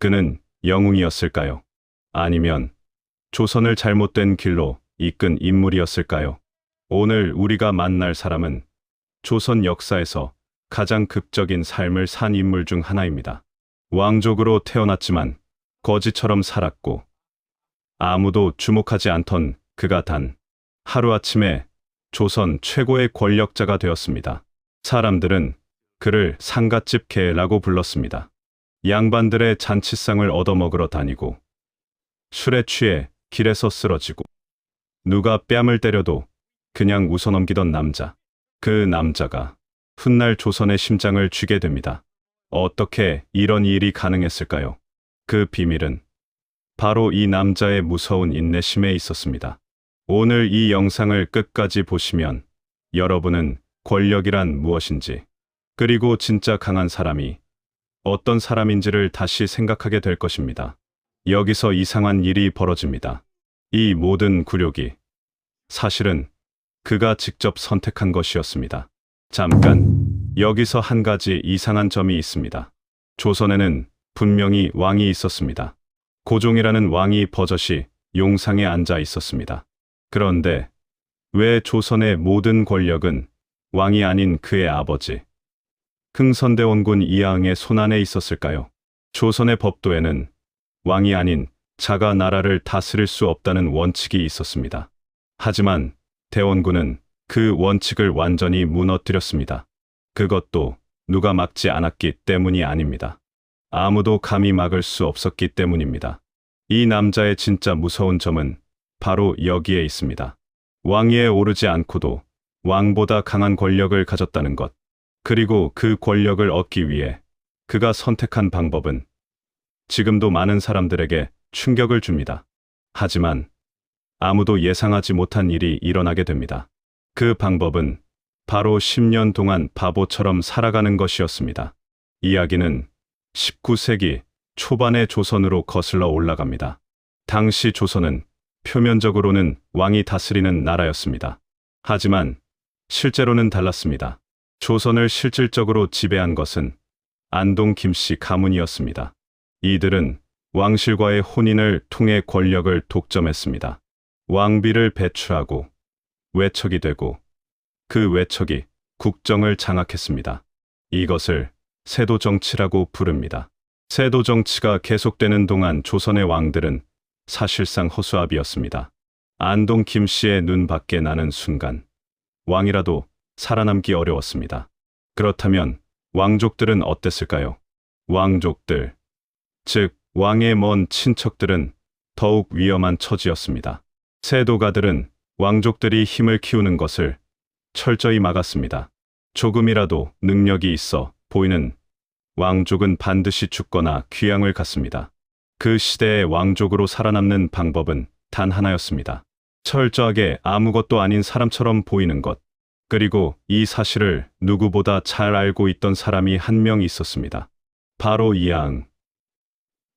그는 영웅이었을까요? 아니면 조선을 잘못된 길로 이끈 인물이었을까요? 오늘 우리가 만날 사람은 조선 역사에서 가장 극적인 삶을 산 인물 중 하나입니다. 왕족으로 태어났지만 거지처럼 살았고 아무도 주목하지 않던 그가 단 하루아침에 조선 최고의 권력자가 되었습니다. 사람들은 그를 상갓집 개라고 불렀습니다. 양반들의 잔치상을 얻어먹으러 다니고 술에 취해 길에서 쓰러지고 누가 뺨을 때려도 그냥 웃어넘기던 남자. 그 남자가 훗날 조선의 심장을 쥐게 됩니다. 어떻게 이런 일이 가능했을까요? 그 비밀은 바로 이 남자의 무서운 인내심에 있었습니다. 오늘 이 영상을 끝까지 보시면 여러분은 권력이란 무엇인지, 그리고 진짜 강한 사람이 어떤 사람인지를 다시 생각하게 될 것입니다. 여기서 이상한 일이 벌어집니다. 이 모든 굴욕이 사실은 그가 직접 선택한 것이었습니다. 잠깐, 여기서 한 가지 이상한 점이 있습니다. 조선에는 분명히 왕이 있었습니다. 고종이라는 왕이 버젓이 용상에 앉아 있었습니다. 그런데 왜 조선의 모든 권력은 왕이 아닌 그의 아버지 흥선대원군 이하응의 손안에 있었을까요? 조선의 법도에는 왕이 아닌 자가 나라를 다스릴 수 없다는 원칙이 있었습니다. 하지만 대원군은 그 원칙을 완전히 무너뜨렸습니다. 그것도 누가 막지 않았기 때문이 아닙니다. 아무도 감히 막을 수 없었기 때문입니다. 이 남자의 진짜 무서운 점은 바로 여기에 있습니다. 왕위에 오르지 않고도 왕보다 강한 권력을 가졌다는 것. 그리고 그 권력을 얻기 위해 그가 선택한 방법은 지금도 많은 사람들에게 충격을 줍니다. 하지만 아무도 예상하지 못한 일이 일어나게 됩니다. 그 방법은 바로 10년 동안 바보처럼 살아가는 것이었습니다. 이야기는 19세기 초반의 조선으로 거슬러 올라갑니다. 당시 조선은 표면적으로는 왕이 다스리는 나라였습니다. 하지만 실제로는 달랐습니다. 조선을 실질적으로 지배한 것은 안동 김씨 가문이었습니다. 이들은 왕실과의 혼인을 통해 권력을 독점했습니다. 왕비를 배출하고 외척이 되고 그 외척이 국정을 장악했습니다. 이것을 세도정치라고 부릅니다. 세도정치가 계속되는 동안 조선의 왕들은 사실상 허수아비였습니다. 안동 김씨의 눈 밖에 나는 순간 왕이라도 살아남기 어려웠습니다. 그렇다면 왕족들은 어땠을까요? 왕족들, 즉 왕의 먼 친척들은 더욱 위험한 처지였습니다. 세도가들은 왕족들이 힘을 키우는 것을 철저히 막았습니다. 조금이라도 능력이 있어 보이는 왕족은 반드시 죽거나 귀양을 갔습니다. 그 시대의 왕족으로 살아남는 방법은 단 하나였습니다. 철저하게 아무것도 아닌 사람처럼 보이는 것. 그리고 이 사실을 누구보다 잘 알고 있던 사람이 한 명 있었습니다. 바로 이하응.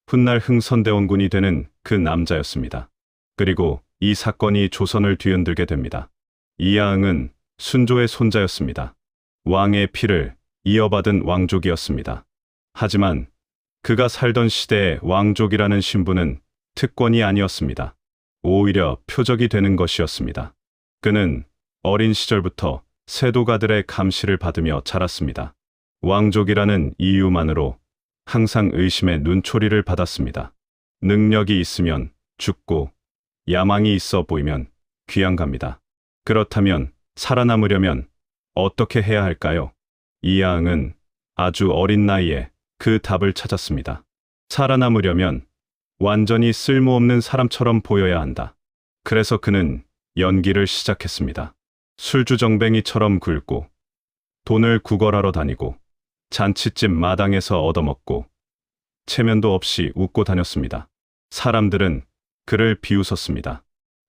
훗날 흥선대원군이 되는 그 남자였습니다. 그리고 이 사건이 조선을 뒤흔들게 됩니다. 이하응은 순조의 손자였습니다. 왕의 피를 이어받은 왕족이었습니다. 하지만 그가 살던 시대의 왕족이라는 신분은 특권이 아니었습니다. 오히려 표적이 되는 것이었습니다. 그는 어린 시절부터 세도가들의 감시를 받으며 자랐습니다. 왕족이라는 이유만으로 항상 의심의 눈초리를 받았습니다. 능력이 있으면 죽고 야망이 있어 보이면 귀양갑니다. 그렇다면 살아남으려면 어떻게 해야 할까요? 이하응은 아주 어린 나이에 그 답을 찾았습니다. 살아남으려면 완전히 쓸모없는 사람처럼 보여야 한다. 그래서 그는 연기를 시작했습니다. 술주정뱅이처럼 굴고 돈을 구걸하러 다니고 잔치집 마당에서 얻어먹고 체면도 없이 웃고 다녔습니다. 사람들은 그를 비웃었습니다.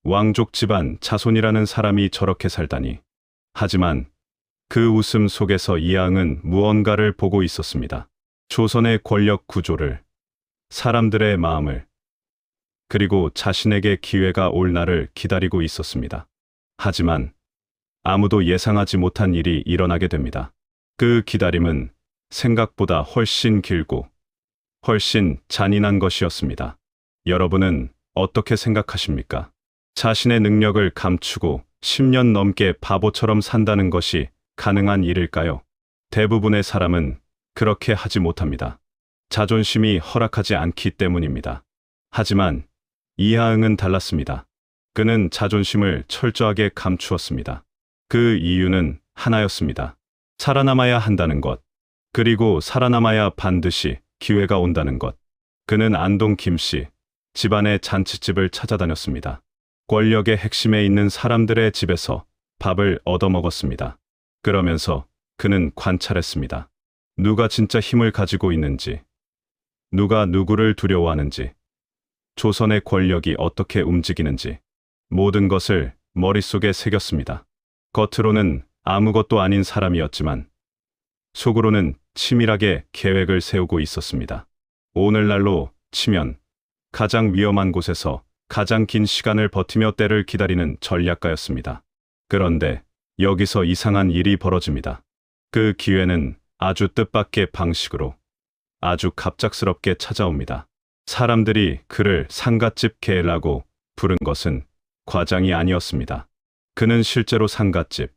왕족 집안 자손이라는 사람이 저렇게 살다니. 하지만 그 웃음 속에서 이하응은 무언가를 보고 있었습니다. 조선의 권력 구조를, 사람들의 마음을, 그리고 자신에게 기회가 올 날을 기다리고 있었습니다. 하지만 아무도 예상하지 못한 일이 일어나게 됩니다. 그 기다림은 생각보다 훨씬 길고 훨씬 잔인한 것이었습니다. 여러분은 어떻게 생각하십니까? 자신의 능력을 감추고 10년 넘게 바보처럼 산다는 것이 가능한 일일까요? 대부분의 사람은 그렇게 하지 못합니다. 자존심이 허락하지 않기 때문입니다. 하지만 이하응은 달랐습니다. 그는 자존심을 철저하게 감추었습니다. 그 이유는 하나였습니다. 살아남아야 한다는 것, 그리고 살아남아야 반드시 기회가 온다는 것. 그는 안동 김씨 집안의 잔칫집을 찾아다녔습니다. 권력의 핵심에 있는 사람들의 집에서 밥을 얻어먹었습니다. 그러면서 그는 관찰했습니다. 누가 진짜 힘을 가지고 있는지, 누가 누구를 두려워하는지, 조선의 권력이 어떻게 움직이는지, 모든 것을 머릿속에 새겼습니다. 겉으로는 아무것도 아닌 사람이었지만 속으로는 치밀하게 계획을 세우고 있었습니다. 오늘날로 치면 가장 위험한 곳에서 가장 긴 시간을 버티며 때를 기다리는 전략가였습니다. 그런데 여기서 이상한 일이 벌어집니다. 그 기회는 아주 뜻밖의 방식으로 아주 갑작스럽게 찾아옵니다. 사람들이 그를 상갓집 개라고 부른 것은 과장이 아니었습니다. 그는 실제로 상갓집,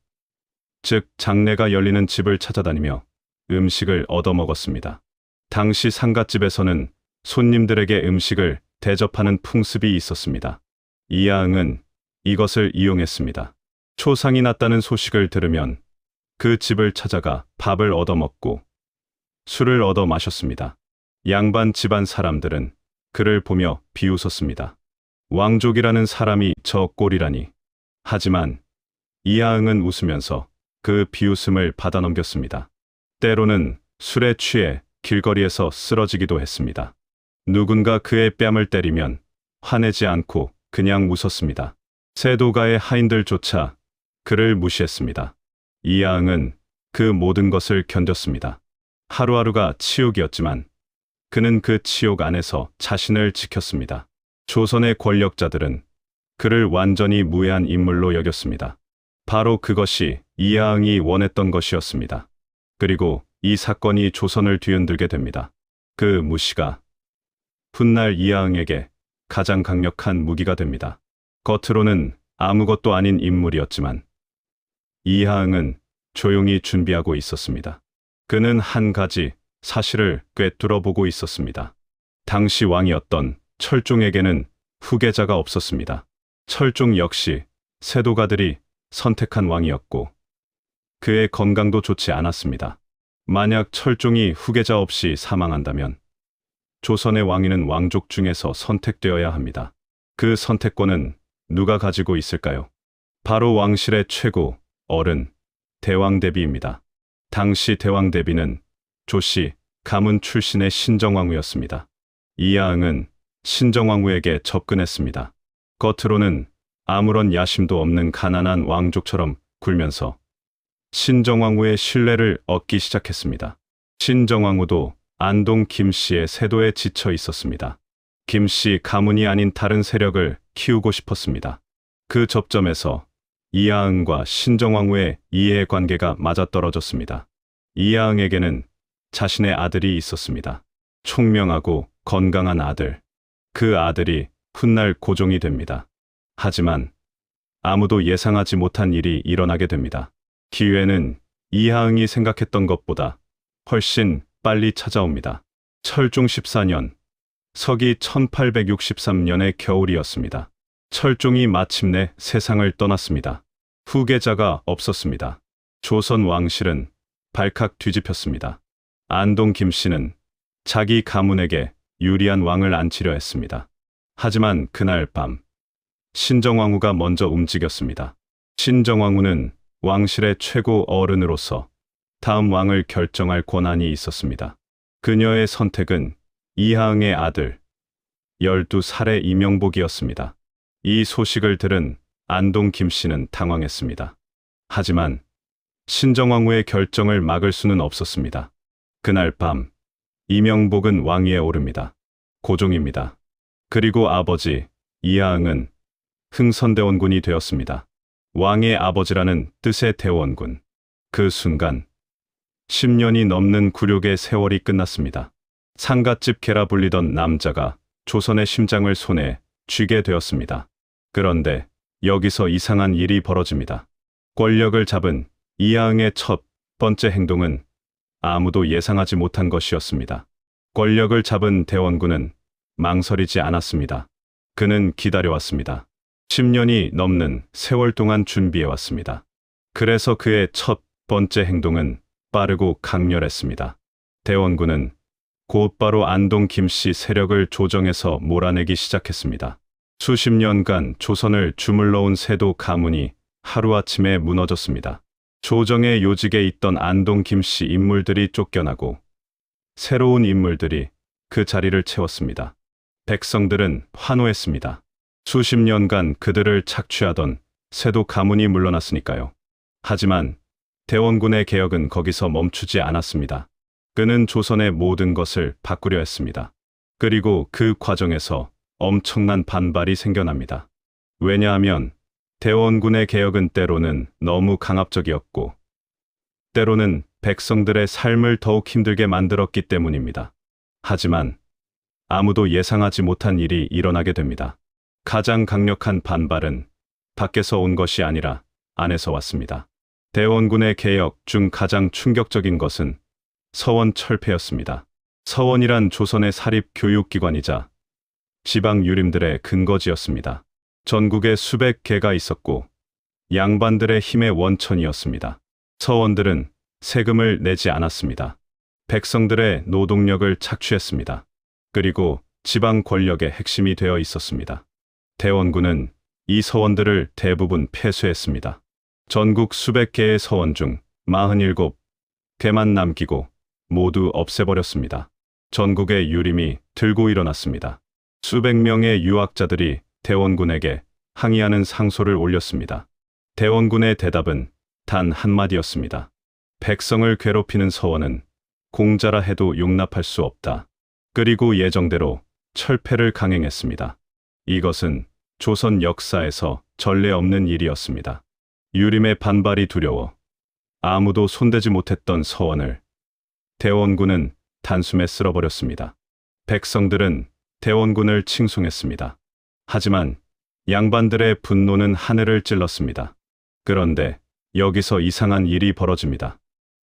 즉 장례가 열리는 집을 찾아다니며 음식을 얻어먹었습니다. 당시 상갓집에서는 손님들에게 음식을 대접하는 풍습이 있었습니다. 이하응은 이것을 이용했습니다. 초상이 났다는 소식을 들으면 그 집을 찾아가 밥을 얻어먹고 술을 얻어 마셨습니다. 양반 집안 사람들은 그를 보며 비웃었습니다. 왕족이라는 사람이 저 꼴이라니. 하지만 이하응은 웃으면서 그 비웃음을 받아넘겼습니다. 때로는 술에 취해 길거리에서 쓰러지기도 했습니다. 누군가 그의 뺨을 때리면 화내지 않고 그냥 웃었습니다. 세도가의 하인들조차 그를 무시했습니다. 이하응은 그 모든 것을 견뎠습니다. 하루하루가 치욕이었지만 그는 그 치욕 안에서 자신을 지켰습니다. 조선의 권력자들은 그를 완전히 무해한 인물로 여겼습니다. 바로 그것이 이하응이 원했던 것이었습니다. 그리고 이 사건이 조선을 뒤흔들게 됩니다. 그 무시가 훗날 이하응에게 가장 강력한 무기가 됩니다. 겉으로는 아무것도 아닌 인물이었지만 이하응은 조용히 준비하고 있었습니다. 그는 한 가지 사실을 꿰뚫어보고 있었습니다. 당시 왕이었던 철종에게는 후계자가 없었습니다. 철종 역시 세도가들이 선택한 왕이었고 그의 건강도 좋지 않았습니다. 만약 철종이 후계자 없이 사망한다면 조선의 왕위는 왕족 중에서 선택되어야 합니다. 그 선택권은 누가 가지고 있을까요? 바로 왕실의 최고 어른 대왕대비입니다. 당시 대왕대비는 조씨 가문 출신의 신정왕후였습니다. 이하응은 신정왕후에게 접근했습니다. 겉으로는 아무런 야심도 없는 가난한 왕족처럼 굴면서 신정왕후의 신뢰를 얻기 시작했습니다. 신정왕후도 안동 김씨의 세도에 지쳐 있었습니다. 김씨 가문이 아닌 다른 세력을 키우고 싶었습니다. 그 접점에서 이하응과 신정왕후의 이해관계가 맞아떨어졌습니다. 이하응에게는 자신의 아들이 있었습니다. 총명하고 건강한 아들. 그 아들이 훗날 고종이 됩니다. 하지만 아무도 예상하지 못한 일이 일어나게 됩니다. 기회는 이하응이 생각했던 것보다 훨씬 빨리 찾아옵니다. 철종 14년, 서기 1863년의 겨울이었습니다. 철종이 마침내 세상을 떠났습니다. 후계자가 없었습니다. 조선 왕실은 발칵 뒤집혔습니다. 안동 김씨는 자기 가문에게 유리한 왕을 앉히려 했습니다. 하지만 그날 밤 신정왕후가 먼저 움직였습니다. 신정왕후는 왕실의 최고 어른으로서 다음 왕을 결정할 권한이 있었습니다. 그녀의 선택은 이하응의 아들 12살의 이명복이었습니다. 이 소식을 들은 안동 김씨는 당황했습니다. 하지만 신정왕후의 결정을 막을 수는 없었습니다. 그날 밤 이명복은 왕위에 오릅니다. 고종입니다. 그리고 아버지 이하응은 흥선대원군이 되었습니다. 왕의 아버지라는 뜻의 대원군. 그 순간 10년이 넘는 굴욕의 세월이 끝났습니다. 상갓집 개라 불리던 남자가 조선의 심장을 손에 쥐게 되었습니다. 그런데 여기서 이상한 일이 벌어집니다. 권력을 잡은 이하응의 첫 번째 행동은 아무도 예상하지 못한 것이었습니다. 권력을 잡은 대원군은 망설이지 않았습니다. 그는 기다려왔습니다. 10년이 넘는 세월 동안 준비해왔습니다. 그래서 그의 첫 번째 행동은 빠르고 강렬했습니다. 대원군은 곧바로 안동 김씨 세력을 조정해서 몰아내기 시작했습니다. 수십 년간 조선을 주물러온 세도 가문이 하루아침에 무너졌습니다. 조정의 요직에 있던 안동 김씨 인물들이 쫓겨나고 새로운 인물들이 그 자리를 채웠습니다. 백성들은 환호했습니다. 수십 년간 그들을 착취하던 세도 가문이 물러났으니까요. 하지만 대원군의 개혁은 거기서 멈추지 않았습니다. 그는 조선의 모든 것을 바꾸려 했습니다. 그리고 그 과정에서 엄청난 반발이 생겨납니다. 왜냐하면 대원군의 개혁은 때로는 너무 강압적이었고 때로는 백성들의 삶을 더욱 힘들게 만들었기 때문입니다. 하지만 아무도 예상하지 못한 일이 일어나게 됩니다. 가장 강력한 반발은 밖에서 온 것이 아니라 안에서 왔습니다. 대원군의 개혁 중 가장 충격적인 것은 서원 철폐였습니다. 서원이란 조선의 사립 교육기관이자 지방 유림들의 근거지였습니다. 전국에 수백 개가 있었고 양반들의 힘의 원천이었습니다. 서원들은 세금을 내지 않았습니다. 백성들의 노동력을 착취했습니다. 그리고 지방 권력의 핵심이 되어 있었습니다. 대원군은 이 서원들을 대부분 폐쇄했습니다. 전국 수백 개의 서원 중 47개만 남기고 모두 없애버렸습니다. 전국의 유림이 들고 일어났습니다. 수백 명의 유학자들이 대원군에게 항의하는 상소를 올렸습니다. 대원군의 대답은 단 한마디였습니다. 백성을 괴롭히는 서원은 공자라 해도 용납할 수 없다. 그리고 예정대로 철폐를 강행했습니다. 이것은 조선 역사에서 전례 없는 일이었습니다. 유림의 반발이 두려워 아무도 손대지 못했던 서원을 대원군은 단숨에 쓸어버렸습니다. 백성들은 대원군을 칭송했습니다. 하지만 양반들의 분노는 하늘을 찔렀습니다. 그런데 여기서 이상한 일이 벌어집니다.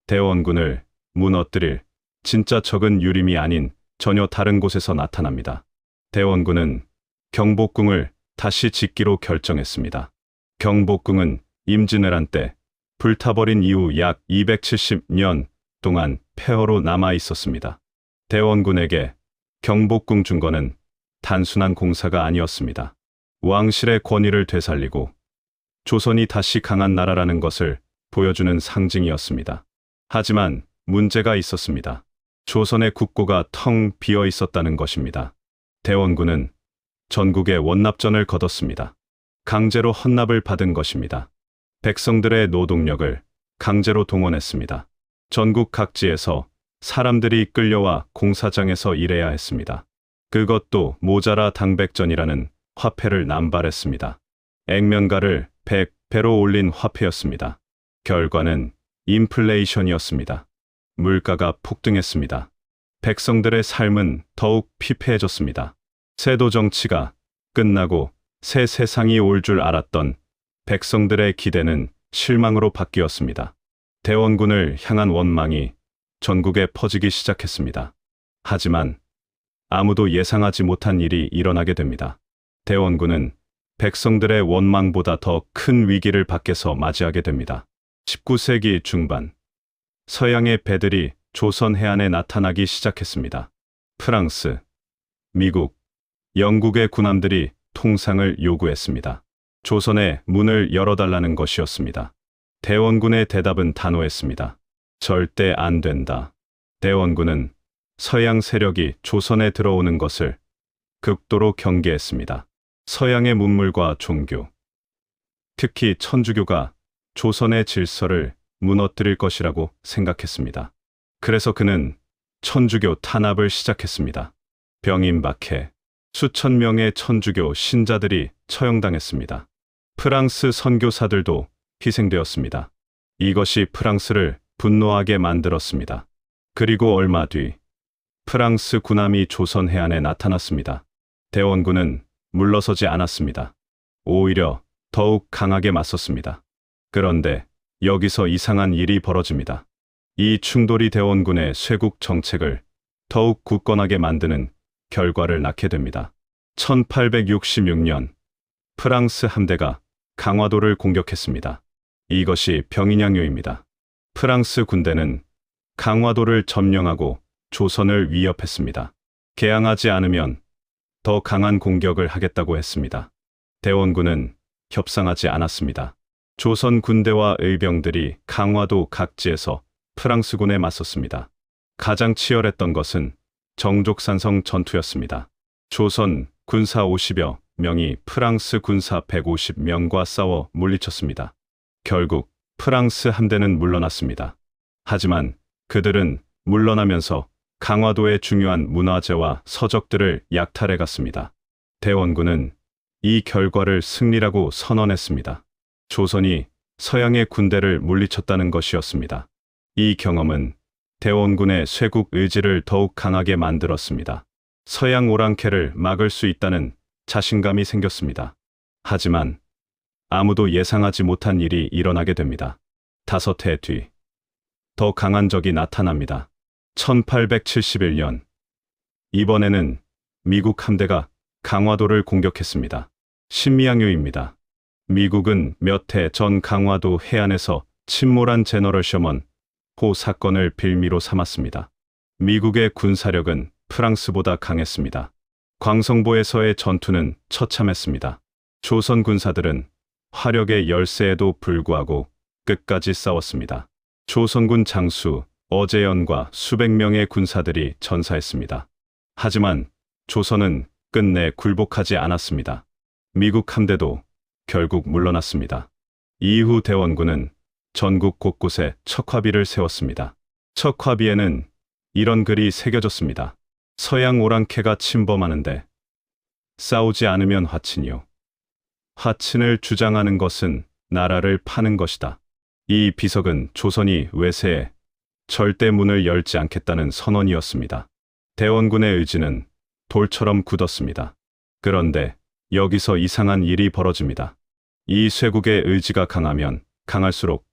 대원군을 무너뜨릴 진짜 적은 유림이 아닌 전혀 다른 곳에서 나타납니다. 대원군은 경복궁을 다시 짓기로 결정했습니다. 경복궁은 임진왜란 때 불타버린 이후 약 270년 동안 폐허로 남아 있었습니다. 대원군에게 경복궁 준건은 단순한 공사가 아니었습니다. 왕실의 권위를 되살리고 조선이 다시 강한 나라라는 것을 보여주는 상징이었습니다. 하지만 문제가 있었습니다. 조선의 국고가 텅 비어 있었다는 것입니다. 대원군은 전국에 원납전을 거뒀습니다. 강제로 헌납을 받은 것입니다. 백성들의 노동력을 강제로 동원했습니다. 전국 각지에서 사람들이 끌려와 공사장에서 일해야 했습니다. 그것도 모자라 당백전이라는 화폐를 남발했습니다. 액면가를 100배로 올린 화폐였습니다. 결과는 인플레이션이었습니다. 물가가 폭등했습니다. 백성들의 삶은 더욱 피폐해졌습니다. 세도 정치가 끝나고 새 세상이 올 줄 알았던 백성들의 기대는 실망으로 바뀌었습니다. 대원군을 향한 원망이 전국에 퍼지기 시작했습니다. 하지만 아무도 예상하지 못한 일이 일어나게 됩니다. 대원군은 백성들의 원망보다 더 큰 위기를 밖에서 맞이하게 됩니다. 19세기 중반, 서양의 배들이 조선 해안에 나타나기 시작했습니다. 프랑스, 미국, 영국의 군함들이 통상을 요구했습니다. 조선의 문을 열어달라는 것이었습니다. 대원군의 대답은 단호했습니다. 절대 안 된다. 대원군은 서양 세력이 조선에 들어오는 것을 극도로 경계했습니다. 서양의 문물과 종교, 특히 천주교가 조선의 질서를 무너뜨릴 것이라고 생각했습니다. 그래서 그는 천주교 탄압을 시작했습니다. 병임박해, 수천 명의 천주교 신자들이 처형당했습니다. 프랑스 선교사들도 희생되었습니다. 이것이 프랑스를 분노하게 만들었습니다. 그리고 얼마 뒤 프랑스 군함이 조선 해안에 나타났습니다. 대원군은 물러서지 않았습니다. 오히려 더욱 강하게 맞섰습니다. 그런데 여기서 이상한 일이 벌어집니다. 이 충돌이 대원군의 쇄국 정책을 더욱 굳건하게 만드는 결과를 낳게 됩니다. 1866년 프랑스 함대가 강화도를 공격했습니다. 이것이 병인양요입니다. 프랑스 군대는 강화도를 점령하고 조선을 위협했습니다. 개항하지 않으면 더 강한 공격을 하겠다고 했습니다. 대원군은 협상하지 않았습니다. 조선 군대와 의병들이 강화도 각지에서 프랑스군에 맞섰습니다. 가장 치열했던 것은 정족산성 전투였습니다. 조선 군사 50여 명이 프랑스 군사 150명과 싸워 물리쳤습니다. 결국 프랑스 함대는 물러났습니다. 하지만 그들은 물러나면서 강화도의 중요한 문화재와 서적들을 약탈해 갔습니다. 대원군은 이 결과를 승리라고 선언했습니다. 조선이 서양의 군대를 물리쳤다는 것이었습니다. 이 경험은 대원군의 쇄국 의지를 더욱 강하게 만들었습니다. 서양 오랑캐를 막을 수 있다는 자신감이 생겼습니다. 하지만 아무도 예상하지 못한 일이 일어나게 됩니다. 5해 뒤, 더 강한 적이 나타납니다. 1871년, 이번에는 미국 함대가 강화도를 공격했습니다. 신미양요입니다. 미국은 몇 해 전 강화도 해안에서 침몰한 제너럴 셔먼 호 사건을 빌미로 삼았습니다. 미국의 군사력은 프랑스보다 강했습니다. 광성보에서의 전투는 처참했습니다. 조선 군사들은 화력의 열세에도 불구하고 끝까지 싸웠습니다. 조선군 장수 어제연과 수백 명의 군사들이 전사했습니다. 하지만 조선은 끝내 굴복하지 않았습니다. 미국 함대도 결국 물러났습니다. 이후 대원군은 전국 곳곳에 척화비를 세웠습니다. 척화비에는 이런 글이 새겨졌습니다. 서양 오랑캐가 침범하는데 싸우지 않으면 화친이요. 화친을 주장하는 것은 나라를 파는 것이다. 이 비석은 조선이 외세에 절대 문을 열지 않겠다는 선언이었습니다. 대원군의 의지는 돌처럼 굳었습니다. 그런데 여기서 이상한 일이 벌어집니다. 이 쇄국의 의지가 강하면 강할수록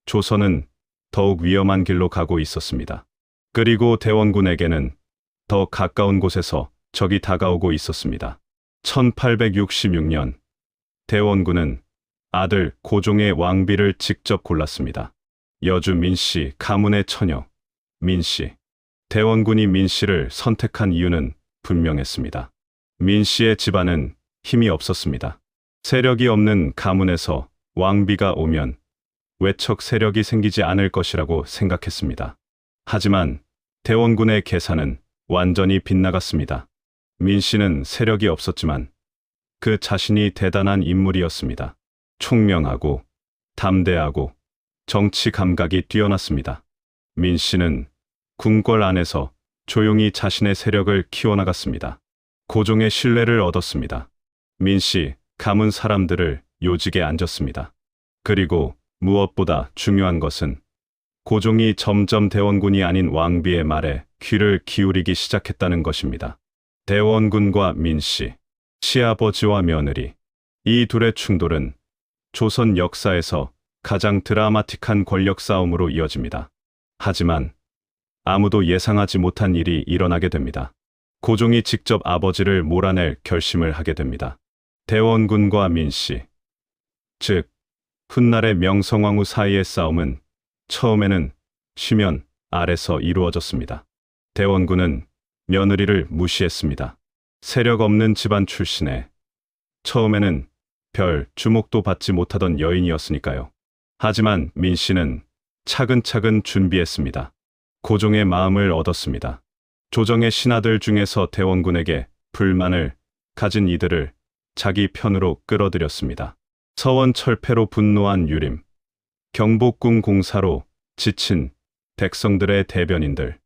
조선은 더욱 위험한 길로 가고 있었습니다. 그리고 대원군에게는 더 가까운 곳에서 적이 다가오고 있었습니다. 1866년 대원군은 아들 고종의 왕비를 직접 골랐습니다. 여주 민씨 가문의 처녀 민씨. 대원군이 민씨를 선택한 이유는 분명했습니다. 민씨의 집안은 힘이 없었습니다. 세력이 없는 가문에서 왕비가 오면 외척 세력이 생기지 않을 것이라고 생각했습니다. 하지만 대원군의 계산은 완전히 빗나갔습니다. 민씨는 세력이 없었지만 그 자신이 대단한 인물이었습니다. 총명하고 담대하고 정치 감각이 뛰어났습니다. 민씨는 궁궐 안에서 조용히 자신의 세력을 키워나갔습니다. 고종의 신뢰를 얻었습니다. 민씨 가문 사람들을 요직에 앉혔습니다. 그리고 무엇보다 중요한 것은 고종이 점점 대원군이 아닌 왕비의 말에 귀를 기울이기 시작했다는 것입니다. 대원군과 민씨, 시아버지와 며느리, 이 둘의 충돌은 조선 역사에서 가장 드라마틱한 권력 싸움으로 이어집니다. 하지만 아무도 예상하지 못한 일이 일어나게 됩니다. 고종이 직접 아버지를 몰아낼 결심을 하게 됩니다. 대원군과 민씨, 즉 훗날의 명성황후 사이의 싸움은 처음에는 시면 아래서 이루어졌습니다. 대원군은 며느리를 무시했습니다. 세력 없는 집안 출신에 처음에는 별 주목도 받지 못하던 여인이었으니까요. 하지만 민씨는 차근차근 준비했습니다. 고종의 마음을 얻었습니다. 조정의 신하들 중에서 대원군에게 불만을 가진 이들을 자기 편으로 끌어들였습니다. 서원 철폐로 분노한 유림, 경복궁 공사로 지친 백성들의 대변인들,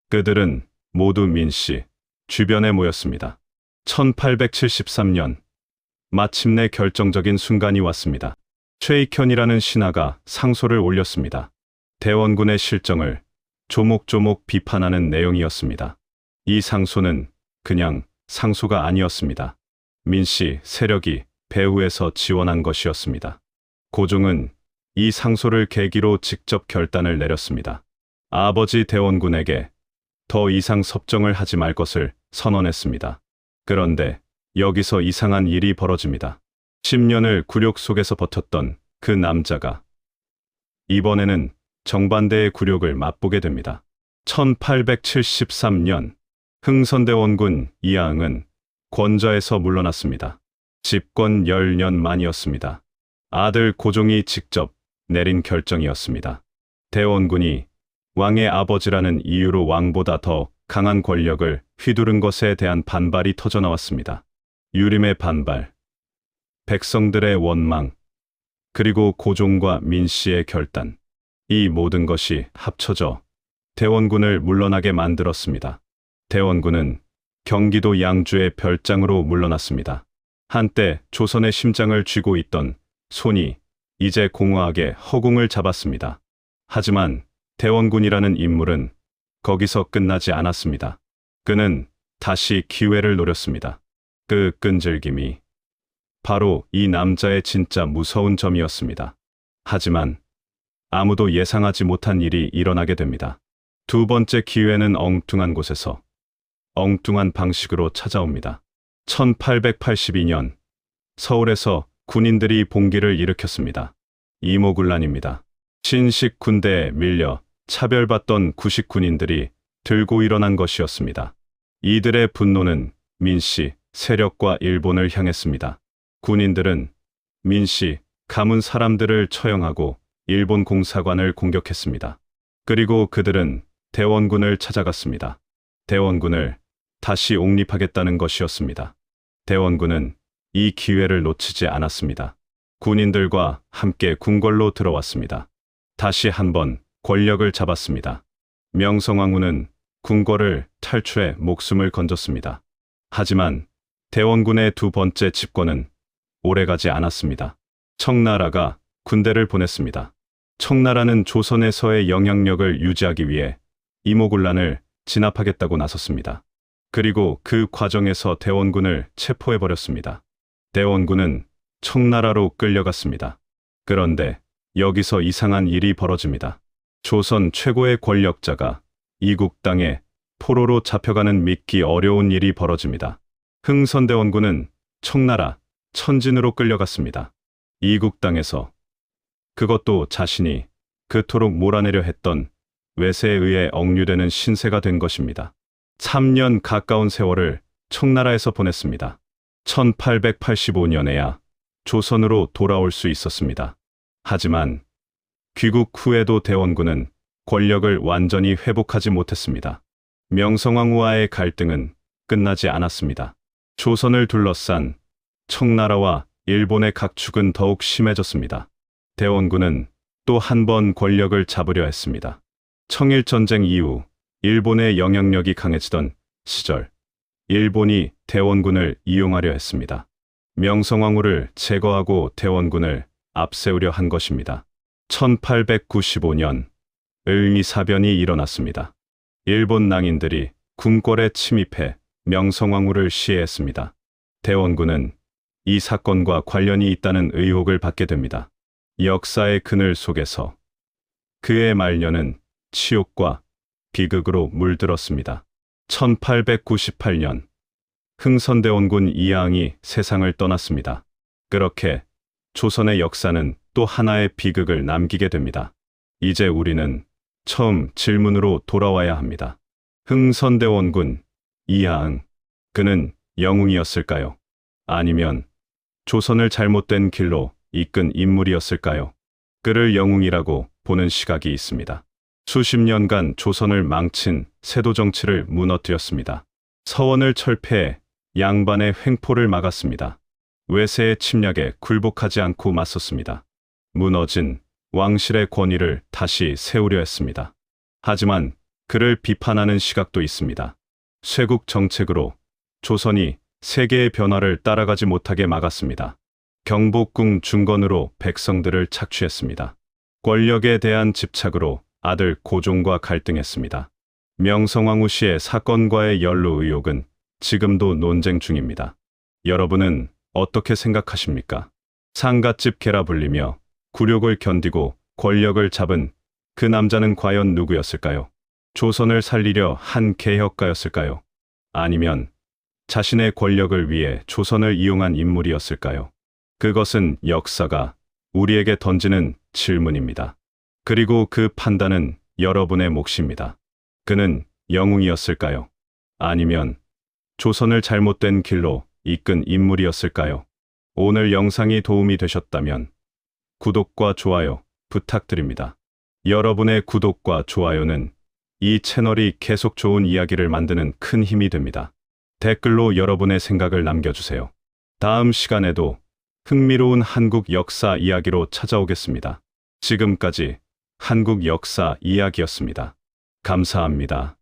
그들은 모두 민씨 주변에 모였습니다. 1873년 마침내 결정적인 순간이 왔습니다. 최익현이라는 신하가 상소를 올렸습니다. 대원군의 실정을 조목조목 비판하는 내용이었습니다. 이 상소는 그냥 상소가 아니었습니다. 민씨 세력이 배후에서 지원한 것이었습니다. 고종은 이 상소를 계기로 직접 결단을 내렸습니다. 아버지 대원군에게 더 이상 섭정을 하지 말 것을 선언했습니다. 그런데 여기서 이상한 일이 벌어집니다. 10년을 굴욕 속에서 버텼던 그 남자가 이번에는 정반대의 굴욕을 맛보게 됩니다. 1873년 흥선대원군 이하응은 권좌에서 물러났습니다. 집권 10년 만이었습니다. 아들 고종이 직접 내린 결정이었습니다. 대원군이 왕의 아버지라는 이유로 왕보다 더 강한 권력을 휘두른 것에 대한 반발이 터져나왔습니다. 유림의 반발, 백성들의 원망, 그리고 고종과 민씨의 결단. 이 모든 것이 합쳐져 대원군을 물러나게 만들었습니다. 대원군은 경기도 양주의 별장으로 물러났습니다. 한때 조선의 심장을 쥐고 있던 손이 이제 공허하게 허공을 잡았습니다. 하지만 대원군이라는 인물은 거기서 끝나지 않았습니다. 그는 다시 기회를 노렸습니다. 그 끈질김이 바로 이 남자의 진짜 무서운 점이었습니다. 하지만 아무도 예상하지 못한 일이 일어나게 됩니다. 두 번째 기회는 엉뚱한 곳에서 엉뚱한 방식으로 찾아옵니다. 1882년 서울에서 군인들이 봉기를 일으켰습니다. 이모군란입니다. 신식 군대에 밀려 차별받던 구식 군인들이 들고 일어난 것이었습니다. 이들의 분노는 민씨 세력과 일본을 향했습니다. 군인들은 민씨 가문 사람들을 처형하고 일본 공사관을 공격했습니다. 그리고 그들은 대원군을 찾아갔습니다. 대원군을 다시 옹립하겠다는 것이었습니다. 대원군은 이 기회를 놓치지 않았습니다. 군인들과 함께 궁궐로 들어왔습니다. 다시 한번 권력을 잡았습니다. 명성황후는 궁궐을 탈출해 목숨을 건졌습니다. 하지만 대원군의 두 번째 집권은 오래가지 않았습니다. 청나라가 군대를 보냈습니다. 청나라는 조선에서의 영향력을 유지하기 위해 이모군란을 진압하겠다고 나섰습니다. 그리고 그 과정에서 대원군을 체포해버렸습니다. 대원군은 청나라로 끌려갔습니다. 그런데 여기서 이상한 일이 벌어집니다. 조선 최고의 권력자가 이국 땅에 포로로 잡혀가는 믿기 어려운 일이 벌어집니다. 흥선대원군은 청나라 천진으로 끌려갔습니다. 이국 땅에서 그것도 자신이 그토록 몰아내려 했던 외세에 의해 억류되는 신세가 된 것입니다. 3년 가까운 세월을 청나라에서 보냈습니다. 1885년에야 조선으로 돌아올 수 있었습니다. 하지만 귀국 후에도 대원군은 권력을 완전히 회복하지 못했습니다. 명성황후와의 갈등은 끝나지 않았습니다. 조선을 둘러싼 청나라와 일본의 각축은 더욱 심해졌습니다. 대원군은 또 한 번 권력을 잡으려 했습니다. 청일전쟁 이후 일본의 영향력이 강해지던 시절, 일본이 대원군을 이용하려 했습니다. 명성황후를 제거하고 대원군을 앞세우려 한 것입니다. 1895년 을미사변이 일어났습니다. 일본 낭인들이 궁궐에 침입해 명성황후를 시해했습니다. 대원군은 이 사건과 관련이 있다는 의혹을 받게 됩니다. 역사의 그늘 속에서 그의 말년은 치욕과 비극으로 물들었습니다. 1898년 흥선대원군 이하응이 세상을 떠났습니다. 그렇게 조선의 역사는 또 하나의 비극을 남기게 됩니다. 이제 우리는 처음 질문으로 돌아와야 합니다. 흥선대원군 이하응, 그는 영웅이었을까요? 아니면 조선을 잘못된 길로 이끈 인물이었을까요? 그를 영웅이라고 보는 시각이 있습니다. 수십 년간 조선을 망친 세도 정치를 무너뜨렸습니다. 서원을 철폐해 양반의 횡포를 막았습니다. 외세의 침략에 굴복하지 않고 맞섰습니다. 무너진 왕실의 권위를 다시 세우려 했습니다. 하지만 그를 비판하는 시각도 있습니다. 쇄국 정책으로 조선이 세계의 변화를 따라가지 못하게 막았습니다. 경복궁 중건으로 백성들을 착취했습니다. 권력에 대한 집착으로 아들 고종과 갈등했습니다. 명성황후 씨의 사건과의 연루 의혹은 지금도 논쟁 중입니다. 여러분은 어떻게 생각하십니까? 상갓집 개라 불리며 굴욕을 견디고 권력을 잡은 그 남자는 과연 누구였을까요? 조선을 살리려 한 개혁가였을까요? 아니면 자신의 권력을 위해 조선을 이용한 인물이었을까요? 그것은 역사가 우리에게 던지는 질문입니다. 그리고 그 판단은 여러분의 몫입니다. 그는 영웅이었을까요? 아니면 조선을 잘못된 길로 이끈 인물이었을까요? 오늘 영상이 도움이 되셨다면 구독과 좋아요 부탁드립니다. 여러분의 구독과 좋아요는 이 채널이 계속 좋은 이야기를 만드는 큰 힘이 됩니다. 댓글로 여러분의 생각을 남겨주세요. 다음 시간에도 흥미로운 한국 역사 이야기로 찾아오겠습니다. 지금까지 한국 역사 이야기였습니다. 감사합니다.